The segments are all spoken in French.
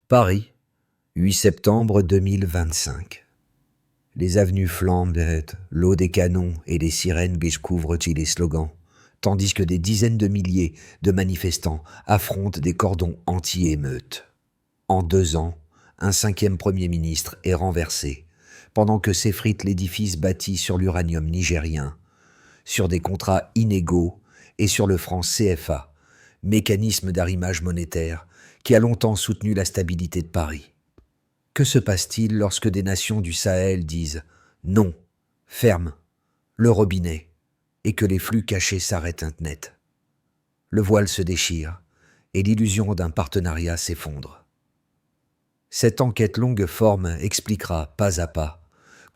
Paris, 8 septembre 2025. Les avenues flambent, l'eau des canons et les sirènes couvrent les slogans, tandis que des dizaines de milliers de manifestants affrontent des cordons anti-émeutes. En 2 ans, un 5e Premier ministre est renversé, pendant que s'effrite l'édifice bâti sur l'uranium nigérien, sur des contrats inégaux et sur le franc CFA, mécanisme d'arrimage monétaire qui a longtemps soutenu la stabilité de Paris. Que se passe-t-il lorsque des nations du Sahel disent « non, ferme, le robinet » et que les flux cachés s'arrêtent net? Le voile se déchire et l'illusion d'un partenariat s'effondre. Cette enquête longue forme expliquera pas à pas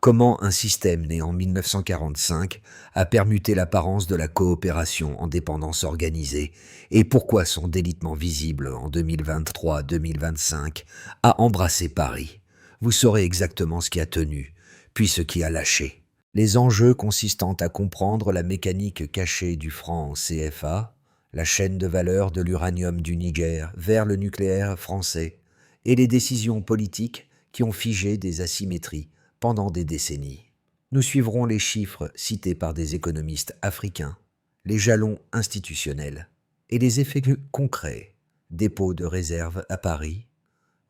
comment un système né en 1945 a permuté l'apparence de la coopération en dépendance organisée et pourquoi son délitement visible en 2023-2025 a embrassé Paris. Vous saurez exactement ce qui a tenu, puis ce qui a lâché. Les enjeux consistant à comprendre la mécanique cachée du franc CFA, la chaîne de valeur de l'uranium du Niger vers le nucléaire français, et les décisions politiques qui ont figé des asymétries pendant des décennies. Nous suivrons les chiffres cités par des économistes africains, les jalons institutionnels et les effets concrets, dépôt de réserves à Paris,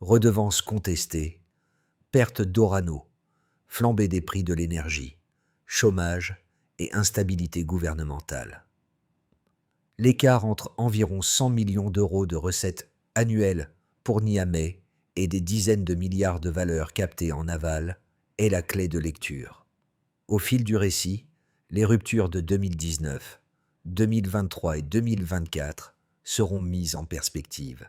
redevances contestées, perte d'Orano, flambée des prix de l'énergie, chômage et instabilité gouvernementale. L'écart entre environ 100 millions d'euros de recettes annuelles pour Niamey et des dizaines de milliards de valeurs captées en aval est la clé de lecture. Au fil du récit, les ruptures de 2019, 2023 et 2024 seront mises en perspective.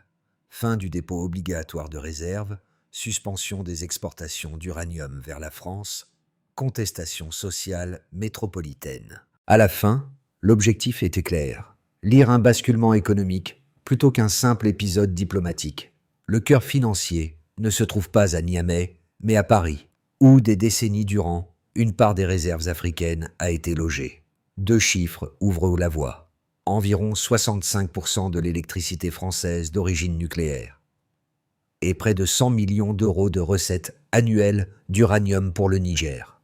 Fin du dépôt obligatoire de réserve, suspension des exportations d'uranium vers la France, contestation sociale métropolitaine. À la fin, l'objectif était clair, lire un basculement économique plutôt qu'un simple épisode diplomatique. Le cœur financier ne se trouve pas à Niamey, mais à Paris, où des décennies durant, une part des réserves africaines a été logée. 2 chiffres ouvrent la voie. Environ 65% de l'électricité française d'origine nucléaire et près de 100 millions d'euros de recettes annuelles d'uranium pour le Niger.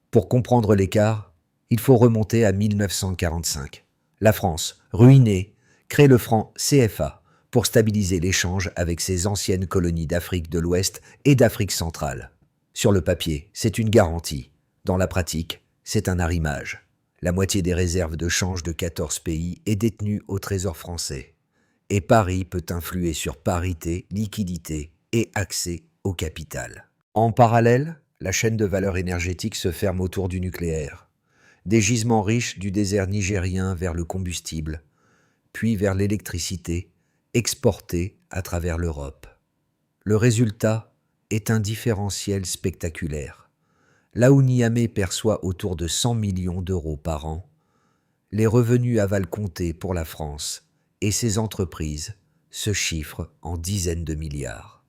Pour comprendre l'écart, il faut remonter à 1945. La France, ruinée, crée le franc CFA pour stabiliser l'échange avec ses anciennes colonies d'Afrique de l'Ouest et d'Afrique centrale. Sur le papier, c'est une garantie. Dans la pratique, c'est un arrimage. La moitié des réserves de change de 14 pays est détenue au Trésor français. Et Paris peut influer sur parité, liquidité et accès au capital. En parallèle, la chaîne de valeur énergétique se ferme autour du nucléaire. Des gisements riches du désert nigérien vers le combustible, puis vers l'électricité, exportée à travers l'Europe. Le résultat est un différentiel spectaculaire. Là où Niamey perçoit autour de 100 millions d'euros par an, les revenus aval comptés pour la France et ses entreprises se chiffrent en dizaines de milliards.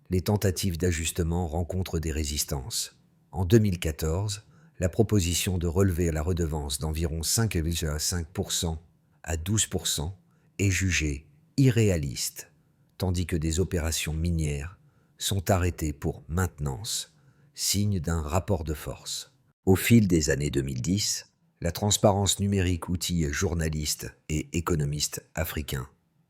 Les tentatives d'ajustement rencontrent des résistances. En 2014, la proposition de relever la redevance d'environ 5,5% à 12% est jugée irréaliste, tandis que des opérations minières sont arrêtées pour maintenance, signe d'un rapport de force. Au fil des années 2010, la transparence numérique outille journalistes et économistes africains.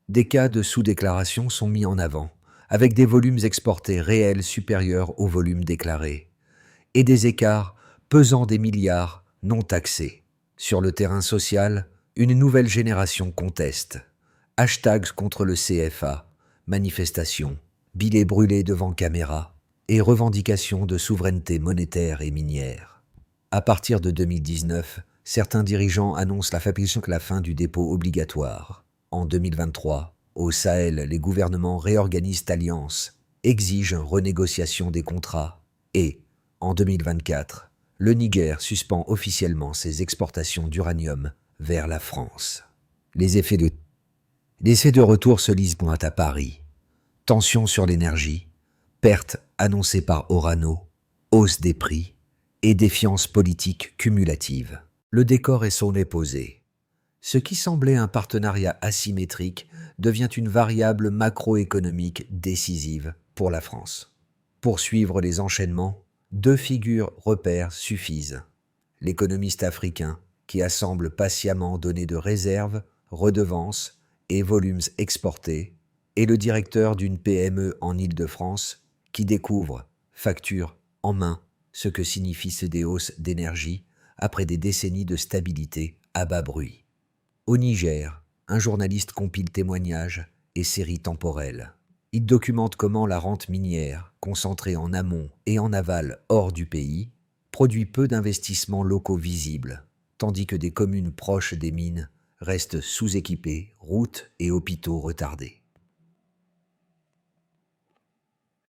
Des cas de sous-déclaration sont mis en avant, avec des volumes exportés réels supérieurs aux volumes déclarés, et des écarts pesant des milliards non taxés. Sur le terrain social, une nouvelle génération conteste. Hashtags contre le CFA, manifestations, billets brûlés devant caméra et revendications de souveraineté monétaire et minière. À partir de 2019, certains dirigeants annoncent la fin du dépôt obligatoire. En 2023, au Sahel, les gouvernements réorganisent alliances, exigent renégociation des contrats et, en 2024, le Niger suspend officiellement ses exportations d'uranium vers la France. Les effets de retour se lisent à Paris. Tensions sur l'énergie, pertes annoncées par Orano, hausse des prix et défiance politique cumulative. Le décor est sonné posé. Ce qui semblait un partenariat asymétrique devient une variable macroéconomique décisive pour la France. Pour suivre les enchaînements, deux figures repères suffisent. L'économiste africain qui assemble patiemment données de réserves, redevances et volumes exportés, et le directeur d'une PME en Île-de-France qui découvre, facture en main, ce que signifient ces hausses d'énergie après des décennies de stabilité à bas bruit. Au Niger, un journaliste compile témoignages et séries temporelles. Il documente comment la rente minière, concentrée en amont et en aval hors du pays, produit peu d'investissements locaux visibles, tandis que des communes proches des mines restent sous-équipées, routes et hôpitaux retardés.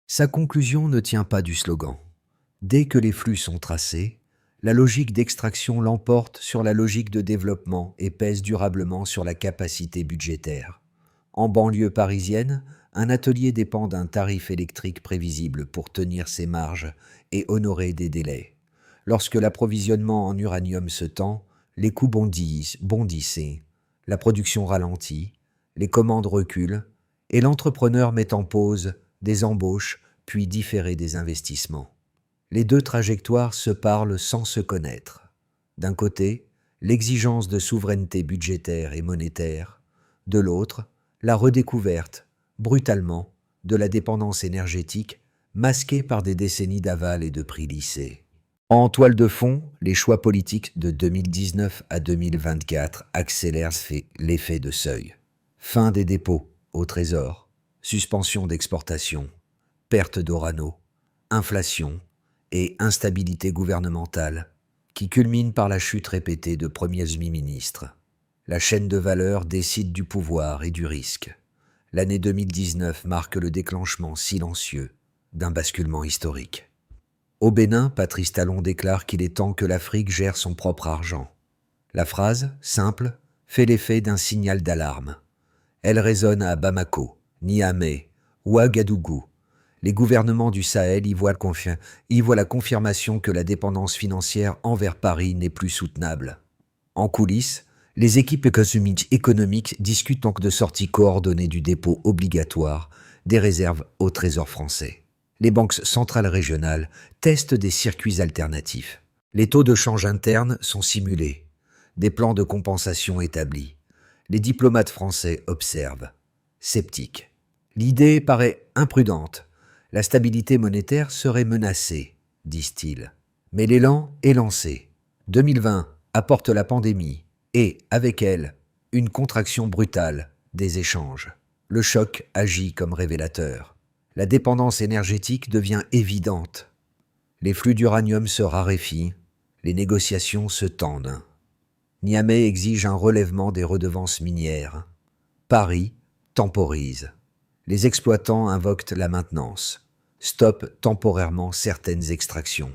Sa conclusion ne tient pas du slogan. Dès que les flux sont tracés, la logique d'extraction l'emporte sur la logique de développement et pèse durablement sur la capacité budgétaire. En banlieue parisienne, un atelier dépend d'un tarif électrique prévisible pour tenir ses marges et honorer des délais. Lorsque l'approvisionnement en uranium se tend, les coûts bondissent, la production ralentit, les commandes reculent et l'entrepreneur met en pause des embauches puis différer des investissements. Les deux trajectoires se parlent sans se connaître. D'un côté, l'exigence de souveraineté budgétaire et monétaire, de l'autre, la redécouverte, brutalement, de la dépendance énergétique masquée par des décennies d'aval et de prix lissés. En toile de fond, les choix politiques de 2019 à 2024 accélèrent l'effet de seuil. Fin des dépôts au Trésor, suspension d'exportation, perte d'Orano, inflation et instabilité gouvernementale qui culmine par la chute répétée de premiers ministres. La chaîne de valeur décide du pouvoir et du risque. L'année 2019 marque le déclenchement silencieux d'un basculement historique. Au Bénin, Patrice Talon déclare qu'il est temps que l'Afrique gère son propre argent. La phrase, simple, fait l'effet d'un signal d'alarme. Elle résonne à Bamako, Niamey, Ouagadougou. Les gouvernements du Sahel y voient la confirmation que la dépendance financière envers Paris n'est plus soutenable. En coulisses, les équipes économiques discutent donc de sorties coordonnées du dépôt obligatoire des réserves au Trésor français. Les banques centrales régionales testent des circuits alternatifs. Les taux de change internes sont simulés, des plans de compensation établis. Les diplomates français observent, sceptiques. L'idée paraît imprudente. La stabilité monétaire serait menacée, disent-ils. Mais l'élan est lancé. 2020 apporte la pandémie et, avec elle, une contraction brutale des échanges. Le choc agit comme révélateur. La dépendance énergétique devient évidente. Les flux d'uranium se raréfient, les négociations se tendent. Niamey exige un relèvement des redevances minières. Paris temporise. Les exploitants invoquent la maintenance, stoppent temporairement certaines extractions.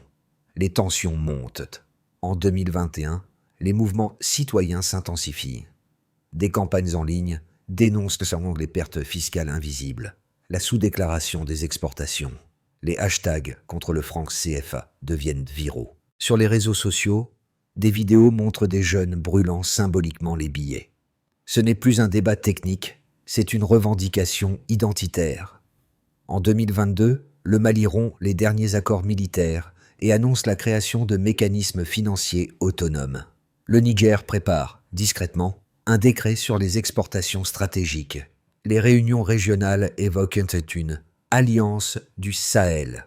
Les tensions montent. En 2021, les mouvements citoyens s'intensifient. Des campagnes en ligne dénoncent les pertes fiscales invisibles, la sous-déclaration des exportations. Les hashtags contre le franc CFA deviennent viraux. Sur les réseaux sociaux, des vidéos montrent des jeunes brûlant symboliquement les billets. Ce n'est plus un débat technique, c'est une revendication identitaire. En 2022, le Mali rompt les derniers accords militaires et annonce la création de mécanismes financiers autonomes. Le Niger prépare, discrètement, un décret sur les exportations stratégiques. Les réunions régionales évoquent une alliance du Sahel.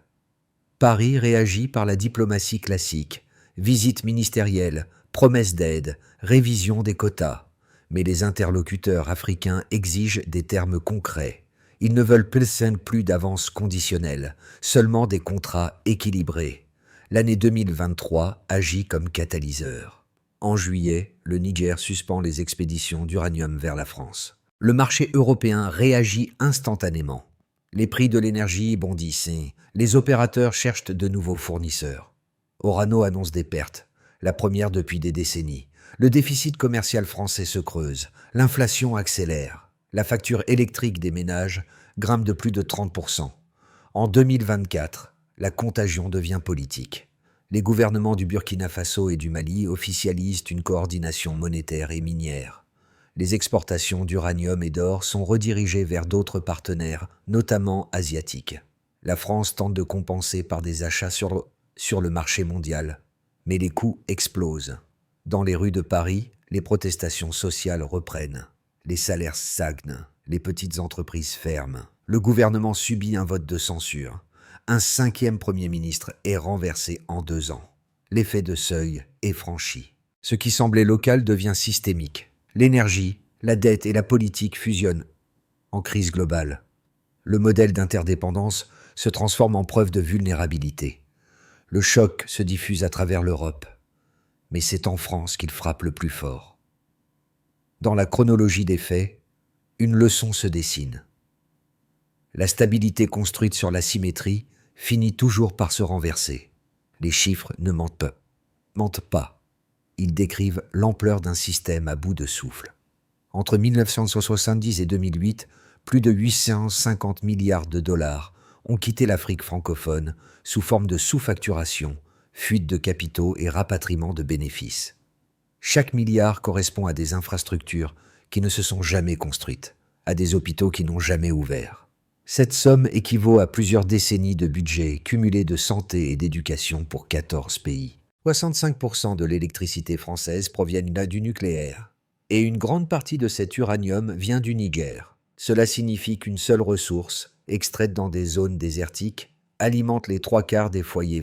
Paris réagit par la diplomatie classique, visites ministérielles, promesses d'aide, révision des quotas. Mais les interlocuteurs africains exigent des termes concrets. Ils ne veulent plus d'avances conditionnelles, seulement des contrats équilibrés. L'année 2023 agit comme catalyseur. En juillet, le Niger suspend les expéditions d'uranium vers la France. Le marché européen réagit instantanément. Les prix de l'énergie bondissent. Les opérateurs cherchent de nouveaux fournisseurs. Orano annonce des pertes, la première depuis des décennies. Le déficit commercial français se creuse, l'inflation accélère. La facture électrique des ménages grimpe de plus de 30%. En 2024, la contagion devient politique. Les gouvernements du Burkina Faso et du Mali officialisent une coordination monétaire et minière. Les exportations d'uranium et d'or sont redirigées vers d'autres partenaires, notamment asiatiques. La France tente de compenser par des achats sur le marché mondial, mais les coûts explosent. Dans les rues de Paris, les protestations sociales reprennent. Les salaires stagnent, les petites entreprises ferment. Le gouvernement subit un vote de censure. Un 5e Premier ministre est renversé en 2 ans. L'effet de seuil est franchi. Ce qui semblait local devient systémique. L'énergie, la dette et la politique fusionnent en crise globale. Le modèle d'interdépendance se transforme en preuve de vulnérabilité. Le choc se diffuse à travers l'Europe, mais c'est en France qu'il frappe le plus fort. Dans la chronologie des faits, une leçon se dessine. La stabilité construite sur l'asymétrie finit toujours par se renverser. Les chiffres ne mentent pas. Ils décrivent l'ampleur d'un système à bout de souffle. Entre 1970 et 2008, plus de 850 milliards de dollars ont quitté l'Afrique francophone sous forme de sous-facturation, fuite de capitaux et rapatriement de bénéfices. Chaque milliard correspond à des infrastructures qui ne se sont jamais construites, à des hôpitaux qui n'ont jamais ouvert. Cette somme équivaut à plusieurs décennies de budget cumulé de santé et d'éducation pour 14 pays. 65% de l'électricité française proviennent du nucléaire. Et une grande partie de cet uranium vient du Niger. Cela signifie qu'une seule ressource, extraite dans des zones désertiques, alimente les 3/4 des foyers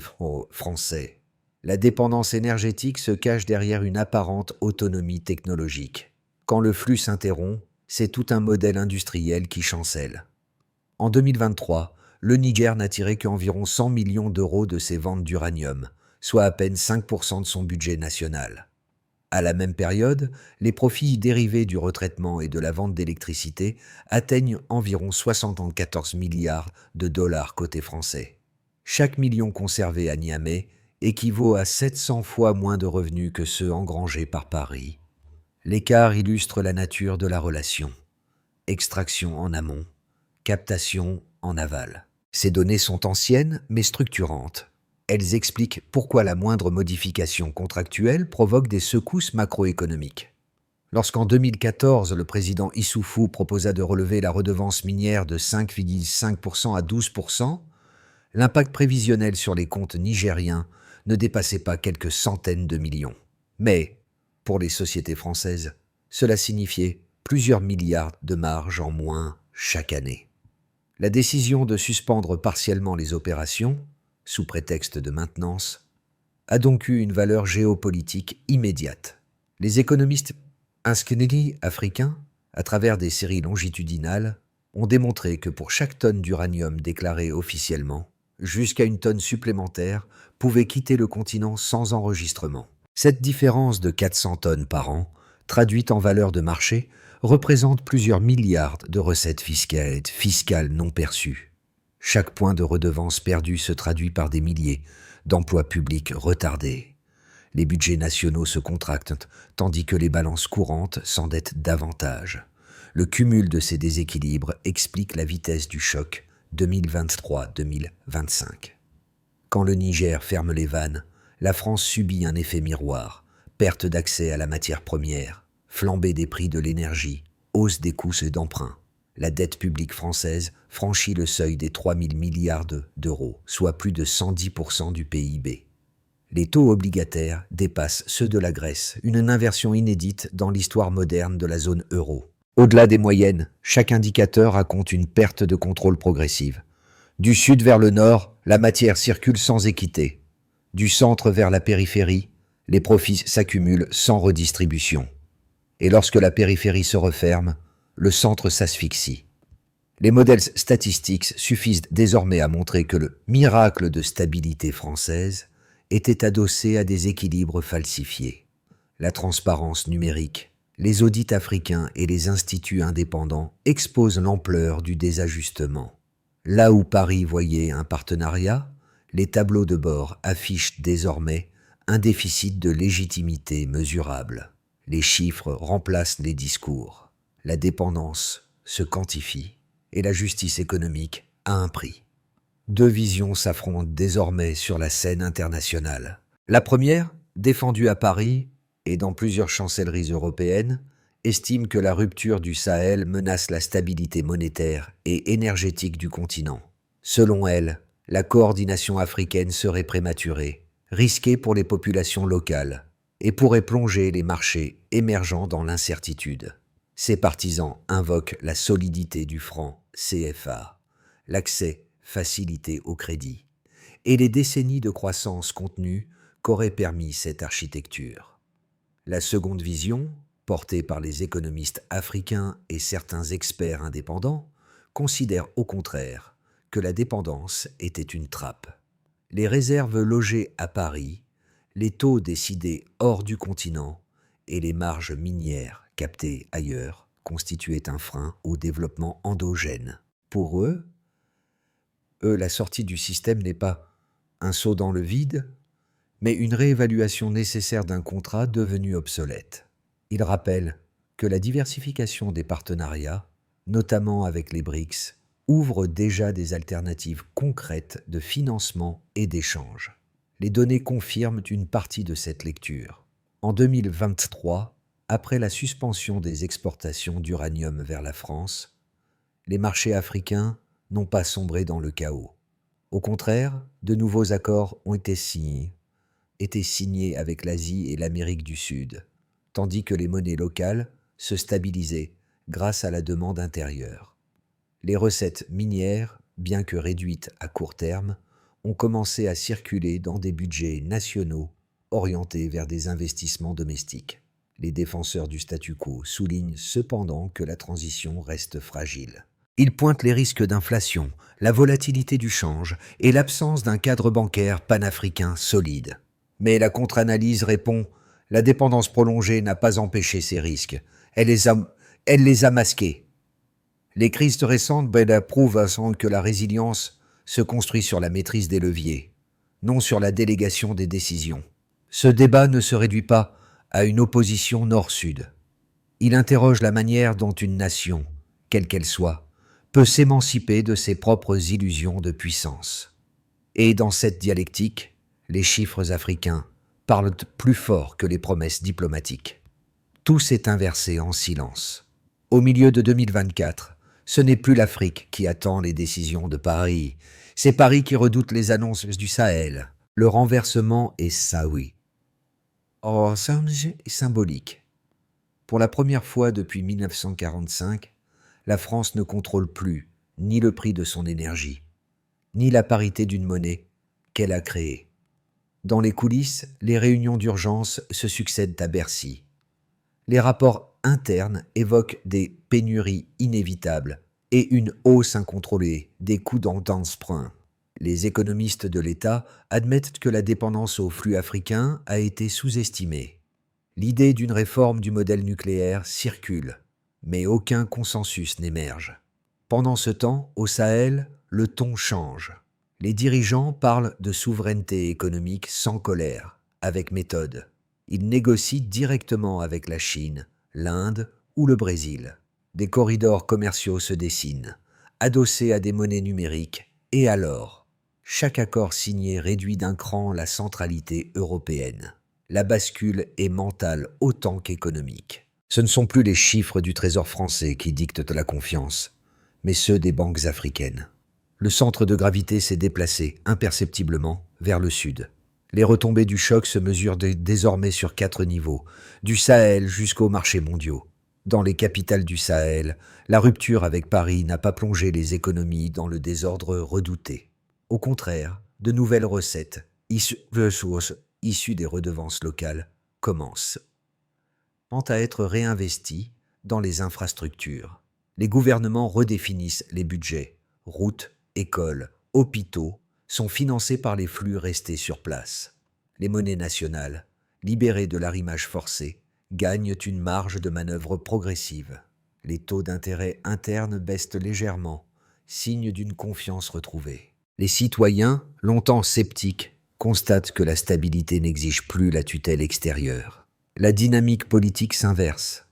français. La dépendance énergétique se cache derrière une apparente autonomie technologique. Quand le flux s'interrompt, c'est tout un modèle industriel qui chancelle. En 2023, le Niger n'a tiré qu'environ 100 millions d'euros de ses ventes d'uranium, soit à peine 5% de son budget national. À la même période, les profits dérivés du retraitement et de la vente d'électricité atteignent environ 74 milliards de dollars côté français. Chaque million conservé à Niamey équivaut à 700 fois moins de revenus que ceux engrangés par Paris. L'écart illustre la nature de la relation. Extraction en amont, captation en aval. Ces données sont anciennes mais structurantes. Elles expliquent pourquoi la moindre modification contractuelle provoque des secousses macroéconomiques. Lorsqu'en 2014, le président Issoufou proposa de relever la redevance minière de 5,5% à 12%, l'impact prévisionnel sur les comptes nigériens ne dépassait pas quelques centaines de millions. Mais, pour les sociétés françaises, cela signifiait plusieurs milliards de marge en moins chaque année. La décision de suspendre partiellement les opérations, sous prétexte de maintenance, a donc eu une valeur géopolitique immédiate. Les économistes inscrits africains, à travers des séries longitudinales, ont démontré que pour chaque tonne d'uranium déclarée officiellement, jusqu'à une tonne supplémentaire pouvait quitter le continent sans enregistrement. Cette différence de 400 tonnes par an, traduite en valeur de marché, représente plusieurs milliards de recettes fiscales non perçues. Chaque point de redevance perdu se traduit par des milliers d'emplois publics retardés. Les budgets nationaux se contractent, tandis que les balances courantes s'endettent davantage. Le cumul de ces déséquilibres explique la vitesse du choc 2023-2025. Quand le Niger ferme les vannes, la France subit un effet miroir, perte d'accès à la matière première, flambée des prix de l'énergie, hausse des coûts d'emprunt. La dette publique française franchit le seuil des 3 000 milliards d'euros, soit plus de 110% du PIB. Les taux obligataires dépassent ceux de la Grèce, une inversion inédite dans l'histoire moderne de la zone euro. Au-delà des moyennes, chaque indicateur raconte une perte de contrôle progressive. Du sud vers le nord, la matière circule sans équité. Du centre vers la périphérie, les profits s'accumulent sans redistribution. Et lorsque la périphérie se referme, le centre s'asphyxie. Les modèles statistiques suffisent désormais à montrer que le miracle de stabilité française était adossé à des équilibres falsifiés. La transparence numérique, les audits africains et les instituts indépendants exposent l'ampleur du désajustement. Là où Paris voyait un partenariat, les tableaux de bord affichent désormais un déficit de légitimité mesurable. Les chiffres remplacent les discours. La dépendance se quantifie et la justice économique a un prix. Deux visions s'affrontent désormais sur la scène internationale. La première, défendue à Paris et dans plusieurs chancelleries européennes, estime que la rupture du Sahel menace la stabilité monétaire et énergétique du continent. Selon elle, la coordination africaine serait prématurée, risquée pour les populations locales, et pourrait plonger les marchés émergents dans l'incertitude. Ses partisans invoquent la solidité du franc CFA, l'accès facilité au crédit, et les décennies de croissance contenue qu'aurait permis cette architecture. La seconde vision, portée par les économistes africains et certains experts indépendants, considère au contraire que la dépendance était une trappe. Les réserves logées à Paris, les taux décidés hors du continent et les marges minières captées ailleurs constituaient un frein au développement endogène. Pour eux, la sortie du système n'est pas un saut dans le vide, mais une réévaluation nécessaire d'un contrat devenu obsolète. Ils rappellent que la diversification des partenariats, notamment avec les BRICS, ouvre déjà des alternatives concrètes de financement et d'échange. Les données confirment une partie de cette lecture. En 2023, après la suspension des exportations d'uranium vers la France, les marchés africains n'ont pas sombré dans le chaos. Au contraire, de nouveaux accords ont été signés avec l'Asie et l'Amérique du Sud, tandis que les monnaies locales se stabilisaient grâce à la demande intérieure. Les recettes minières, bien que réduites à court terme, ont commencé à circuler dans des budgets nationaux orientés vers des investissements domestiques. Les défenseurs du statu quo soulignent cependant que la transition reste fragile. Ils pointent les risques d'inflation, la volatilité du change et l'absence d'un cadre bancaire panafricain solide. Mais la contre-analyse répond « La dépendance prolongée n'a pas empêché ces risques. Elle les a masqués. » Les crises récentes prouvent que la résilience se construit sur la maîtrise des leviers, non sur la délégation des décisions. Ce débat ne se réduit pas à une opposition nord-sud. Il interroge la manière dont une nation, quelle qu'elle soit, peut s'émanciper de ses propres illusions de puissance. Et dans cette dialectique, les chiffres africains parlent plus fort que les promesses diplomatiques. Tout s'est inversé en silence. Au milieu de 2024, ce n'est plus l'Afrique qui attend les décisions de Paris, c'est Paris qui redoute les annonces du Sahel. Le renversement est saoui. Oh, c'est symbolique. Pour la première fois depuis 1945, la France ne contrôle plus ni le prix de son énergie, ni la parité d'une monnaie qu'elle a créée. Dans les coulisses, les réunions d'urgence se succèdent à Bercy. Les rapports internes évoquent des pénuries inévitables et une hausse incontrôlée des coûts d'emprunt. Les économistes de l'État admettent que la dépendance aux flux africains a été sous-estimée. L'idée d'une réforme du modèle nucléaire circule, mais aucun consensus n'émerge. Pendant ce temps, au Sahel, le ton change. Les dirigeants parlent de souveraineté économique sans colère, avec méthode. Ils négocient directement avec la Chine, l'Inde ou le Brésil. Des corridors commerciaux se dessinent, adossés à des monnaies numériques, et alors, chaque accord signé réduit d'un cran la centralité européenne. La bascule est mentale autant qu'économique. Ce ne sont plus les chiffres du Trésor français qui dictent la confiance, mais ceux des banques africaines. Le centre de gravité s'est déplacé imperceptiblement vers le sud. Les retombées du choc se mesurent désormais sur 4 niveaux, du Sahel jusqu'aux marchés mondiaux. Dans les capitales du Sahel, la rupture avec Paris n'a pas plongé les économies dans le désordre redouté. Au contraire, de nouvelles recettes, issues des redevances locales, commencent à être réinvesties dans les infrastructures. Les gouvernements redéfinissent les budgets. Routes, écoles, hôpitaux sont financés par les flux restés sur place. Les monnaies nationales, libérées de l'arrimage forcé, gagnent une marge de manœuvre progressive. Les taux d'intérêt internes baissent légèrement, signe d'une confiance retrouvée. Les citoyens, longtemps sceptiques, constatent que la stabilité n'exige plus la tutelle extérieure. La dynamique politique s'inverse.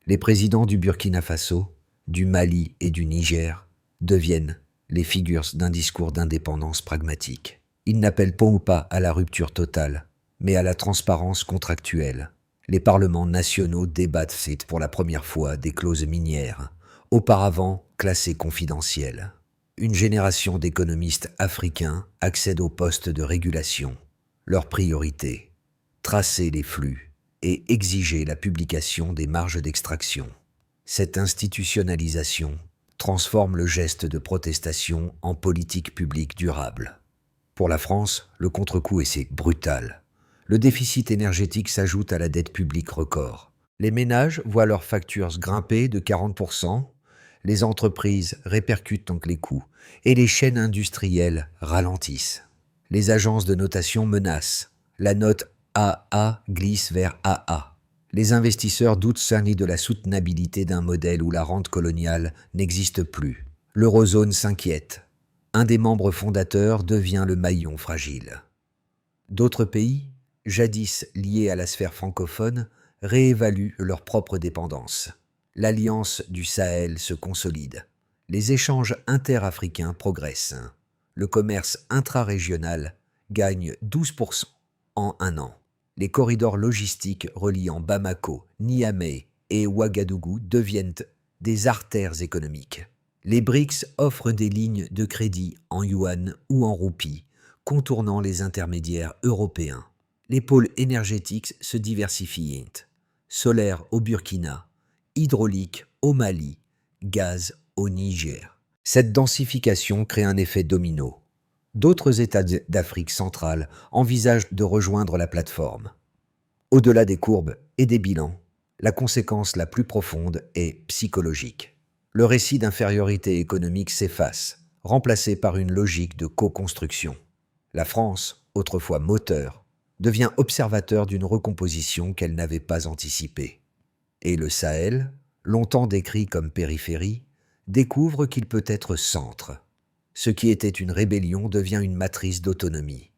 Les présidents du Burkina Faso, du Mali et du Niger deviennent les figures d'un discours d'indépendance pragmatique. Ils n'appellent pas à la rupture totale, mais à la transparence contractuelle. Les parlements nationaux débattent pour la première fois des clauses minières, auparavant classées confidentielles. Une génération d'économistes africains accède aux postes de régulation. Leur priorité, tracer les flux et exiger la publication des marges d'extraction. Cette institutionnalisation transforme le geste de protestation en politique publique durable. Pour la France, le contre-coup est brutal. Le déficit énergétique s'ajoute à la dette publique record. Les ménages voient leurs factures grimper de 40%, les entreprises répercutent donc les coûts et les chaînes industrielles ralentissent. Les agences de notation menacent. La note AA glisse vers AA. Les investisseurs doutent cernis de la soutenabilité d'un modèle où la rente coloniale n'existe plus. L'eurozone s'inquiète. Un des membres fondateurs devient le maillon fragile. D'autres pays, jadis liés à la sphère francophone, réévaluent leur propre dépendance. L'alliance du Sahel se consolide. Les échanges interafricains progressent. Le commerce intrarégional gagne 12% en un an. Les corridors logistiques reliant Bamako, Niamey et Ouagadougou deviennent des artères économiques. Les BRICS offrent des lignes de crédit en yuan ou en roupies, contournant les intermédiaires européens. Les pôles énergétiques se diversifient. Solaire au Burkina, hydraulique au Mali, gaz au Niger. Cette densification crée un effet domino. D'autres États d'Afrique centrale envisagent de rejoindre la plateforme. Au-delà des courbes et des bilans, la conséquence la plus profonde est psychologique. Le récit d'infériorité économique s'efface, remplacé par une logique de co-construction. La France, autrefois moteur, devient observateur d'une recomposition qu'elle n'avait pas anticipée. Et le Sahel, longtemps décrit comme périphérie, découvre qu'il peut être centre. Ce qui était une rébellion devient une matrice d'autonomie.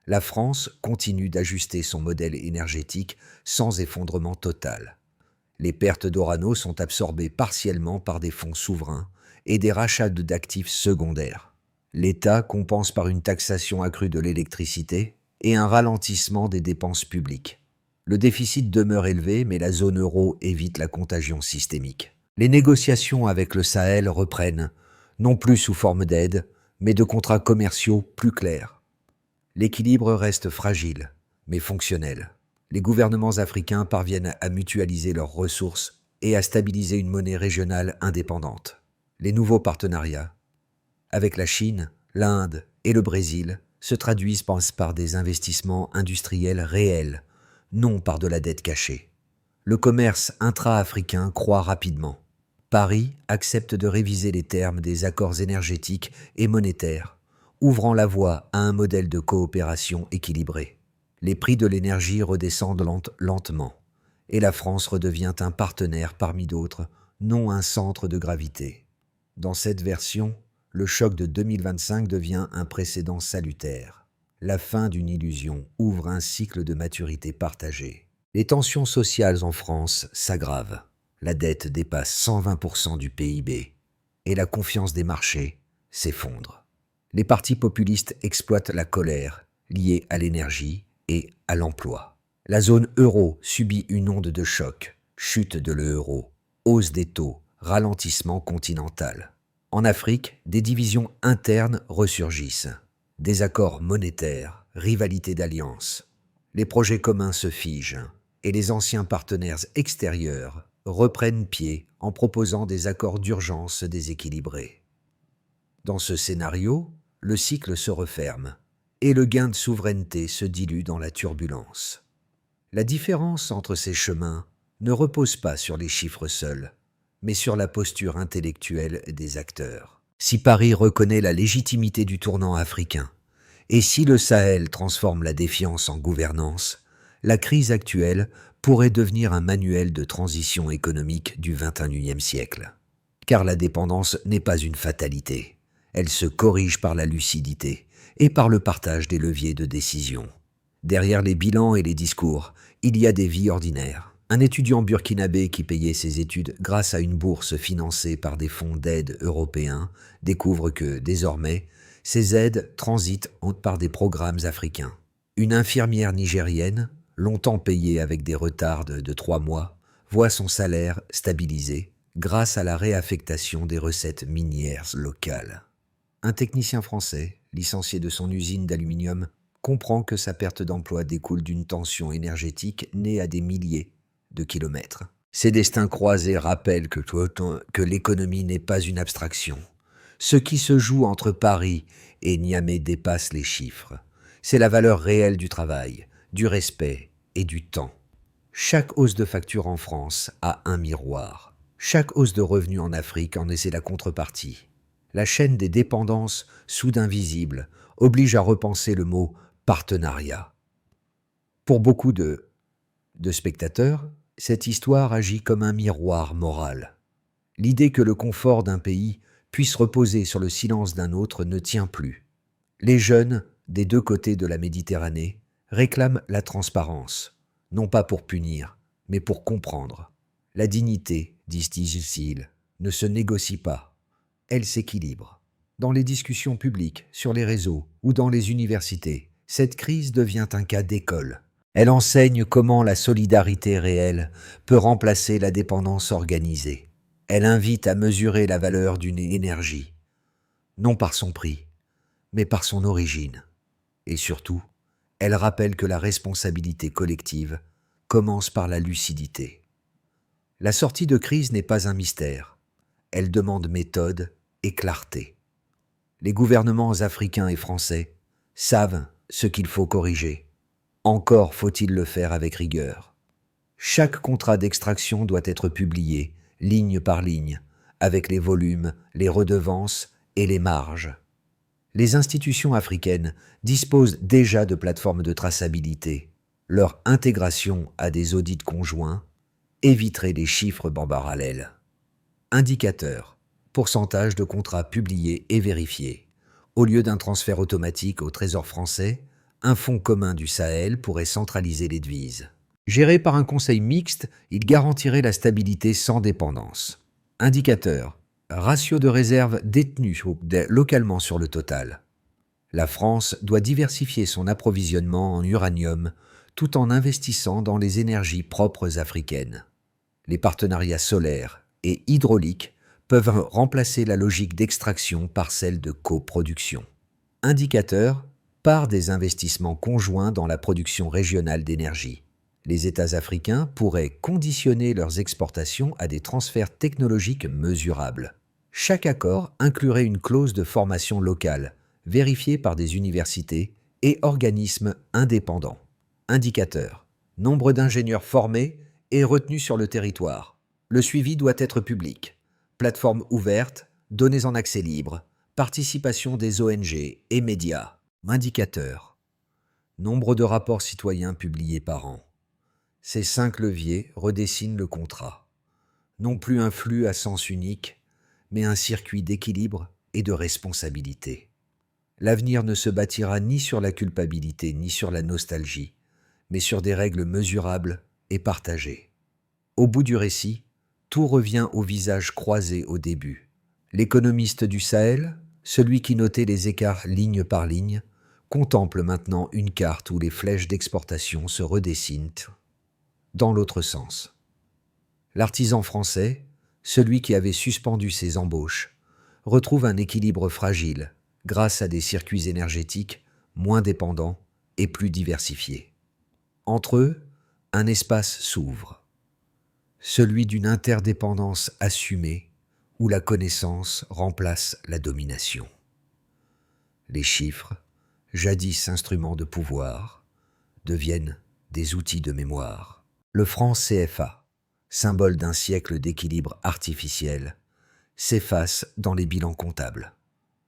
La France continue d'ajuster son modèle énergétique sans effondrement total. Les pertes d'Orano sont absorbées partiellement par des fonds souverains et des rachats d'actifs secondaires. L'État compense par une taxation accrue de l'électricité et un ralentissement des dépenses publiques. Le déficit demeure élevé, mais la zone euro évite la contagion systémique. Les négociations avec le Sahel reprennent, non plus sous forme d'aide, mais de contrats commerciaux plus clairs. L'équilibre reste fragile, mais fonctionnel. Les gouvernements africains parviennent à mutualiser leurs ressources et à stabiliser une monnaie régionale indépendante. Les nouveaux partenariats, avec la Chine, l'Inde et le Brésil, se traduisent par des investissements industriels réels, non par de la dette cachée. Le commerce intra-africain croît rapidement. Paris accepte de réviser les termes des accords énergétiques et monétaires, ouvrant la voie à un modèle de coopération équilibré. Les prix de l'énergie redescendent lentement, et la France redevient un partenaire parmi d'autres, non un centre de gravité. Dans cette version, le choc de 2025 devient un précédent salutaire. La fin d'une illusion ouvre un cycle de maturité partagée. Les tensions sociales en France s'aggravent. La dette dépasse 120% du PIB et la confiance des marchés s'effondre. Les partis populistes exploitent la colère liée à l'énergie et à l'emploi. La zone euro subit une onde de choc, chute de l'euro, hausse des taux, ralentissement continental. En Afrique, des divisions internes ressurgissent. Désaccords monétaires, rivalité d'alliances. Les projets communs se figent et les anciens partenaires extérieurs reprennent pied en proposant des accords d'urgence déséquilibrés. Dans ce scénario, le cycle se referme et le gain de souveraineté se dilue dans la turbulence. La différence entre ces chemins ne repose pas sur les chiffres seuls, mais sur la posture intellectuelle des acteurs. Si Paris reconnaît la légitimité du tournant africain, et si le Sahel transforme la défiance en gouvernance, la crise actuelle pourrait devenir un manuel de transition économique du XXIe siècle. Car la dépendance n'est pas une fatalité. Elle se corrige par la lucidité et par le partage des leviers de décision. Derrière les bilans et les discours, il y a des vies ordinaires. Un étudiant burkinabé qui payait ses études grâce à une bourse financée par des fonds d'aide européens découvre que, désormais, ces aides transitent par des programmes africains. Une infirmière nigérienne longtemps payé avec des retards de 3 mois, voit son salaire stabilisé grâce à la réaffectation des recettes minières locales. Un technicien français, licencié de son usine d'aluminium, comprend que sa perte d'emploi découle d'une tension énergétique née à des milliers de kilomètres. Ces destins croisés rappellent que l'économie n'est pas une abstraction. Ce qui se joue entre Paris et Niamey dépasse les chiffres. C'est la valeur réelle du travail, du respect et du temps. Chaque hausse de facture en France a un miroir. Chaque hausse de revenus en Afrique en est la contrepartie. La chaîne des dépendances, soudain visible, oblige à repenser le mot partenariat. Pour beaucoup de spectateurs, cette histoire agit comme un miroir moral. L'idée que le confort d'un pays puisse reposer sur le silence d'un autre ne tient plus. Les jeunes, des deux côtés de la Méditerranée, réclament la transparence, non pas pour punir, mais pour comprendre. La dignité, disent-ils, ne se négocie pas, elle s'équilibre. Dans les discussions publiques, sur les réseaux ou dans les universités, cette crise devient un cas d'école. Elle enseigne comment la solidarité réelle peut remplacer la dépendance organisée. Elle invite à mesurer la valeur d'une énergie, non par son prix, mais par son origine. Et surtout, elle rappelle que la responsabilité collective commence par la lucidité. La sortie de crise n'est pas un mystère. Elle demande méthode et clarté. Les gouvernements africains et français savent ce qu'il faut corriger. Encore faut-il le faire avec rigueur. Chaque contrat d'extraction doit être publié, ligne par ligne, avec les volumes, les redevances et les marges. Les institutions africaines disposent déjà de plateformes de traçabilité. Leur intégration à des audits conjoints éviterait des chiffres en parallèle. Indicateurs, pourcentage de contrats publiés et vérifiés. Au lieu d'un transfert automatique au Trésor français, un fonds commun du Sahel pourrait centraliser les devises. Géré par un conseil mixte, il garantirait la stabilité sans dépendance. Indicateur, ratio de réserve détenu localement sur le total. La France doit diversifier son approvisionnement en uranium tout en investissant dans les énergies propres africaines. Les partenariats solaires et hydrauliques peuvent remplacer la logique d'extraction par celle de coproduction. Indicateur, part des investissements conjoints dans la production régionale d'énergie. Les États africains pourraient conditionner leurs exportations à des transferts technologiques mesurables. Chaque accord inclurait une clause de formation locale, vérifiée par des universités et organismes indépendants. Indicateur, nombre d'ingénieurs formés et retenus sur le territoire. Le suivi doit être public. Plateforme ouverte, données en accès libre, participation des ONG et médias. Indicateur, nombre de rapports citoyens publiés par an. Ces 5 leviers redessinent le contrat. Non plus un flux à sens unique, mais un circuit d'équilibre et de responsabilité. L'avenir ne se bâtira ni sur la culpabilité ni sur la nostalgie, mais sur des règles mesurables et partagées. Au bout du récit, tout revient au visage croisé au début. L'économiste du Sahel, celui qui notait les écarts ligne par ligne, contemple maintenant une carte où les flèches d'exportation se redessinent dans l'autre sens. L'artisan français, celui qui avait suspendu ses embauches, retrouve un équilibre fragile grâce à des circuits énergétiques moins dépendants et plus diversifiés. Entre eux, un espace s'ouvre, celui d'une interdépendance assumée où la connaissance remplace la domination. Les chiffres, jadis instruments de pouvoir, deviennent des outils de mémoire. Le franc CFA, symbole d'un siècle d'équilibre artificiel, s'efface dans les bilans comptables.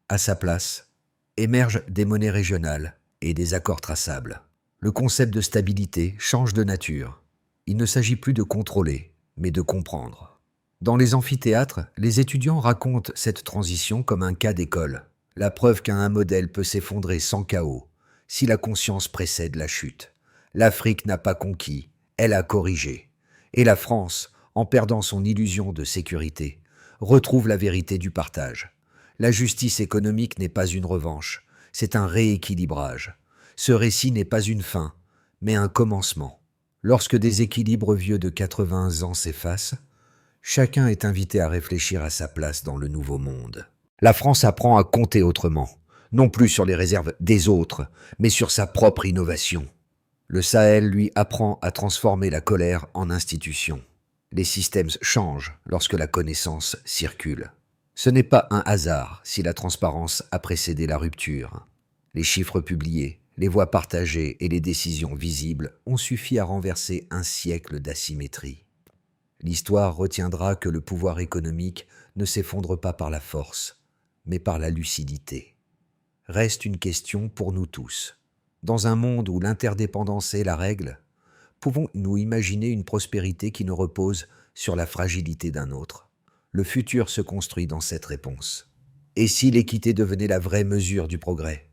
À sa place, émergent des monnaies régionales et des accords traçables. Le concept de stabilité change de nature. Il ne s'agit plus de contrôler, mais de comprendre. Dans les amphithéâtres, les étudiants racontent cette transition comme un cas d'école, la preuve qu'un modèle peut s'effondrer sans chaos si la conscience précède la chute. L'Afrique n'a pas conquis, elle a corrigé. Et la France, en perdant son illusion de sécurité, retrouve la vérité du partage. La justice économique n'est pas une revanche, c'est un rééquilibrage. Ce récit n'est pas une fin, mais un commencement. Lorsque des équilibres vieux de 80 ans s'effacent, chacun est invité à réfléchir à sa place dans le nouveau monde. La France apprend à compter autrement, non plus sur les réserves des autres, mais sur sa propre innovation. Le Sahel, lui, apprend à transformer la colère en institution. Les systèmes changent lorsque la connaissance circule. Ce n'est pas un hasard si la transparence a précédé la rupture. Les chiffres publiés, les voix partagées et les décisions visibles ont suffi à renverser un siècle d'asymétrie. L'histoire retiendra que le pouvoir économique ne s'effondre pas par la force, mais par la lucidité. Reste une question pour nous tous. Dans un monde où l'interdépendance est la règle, pouvons-nous imaginer une prospérité qui ne repose sur la fragilité d'un autre? Le futur se construit dans cette réponse. Et si l'équité devenait la vraie mesure du progrès?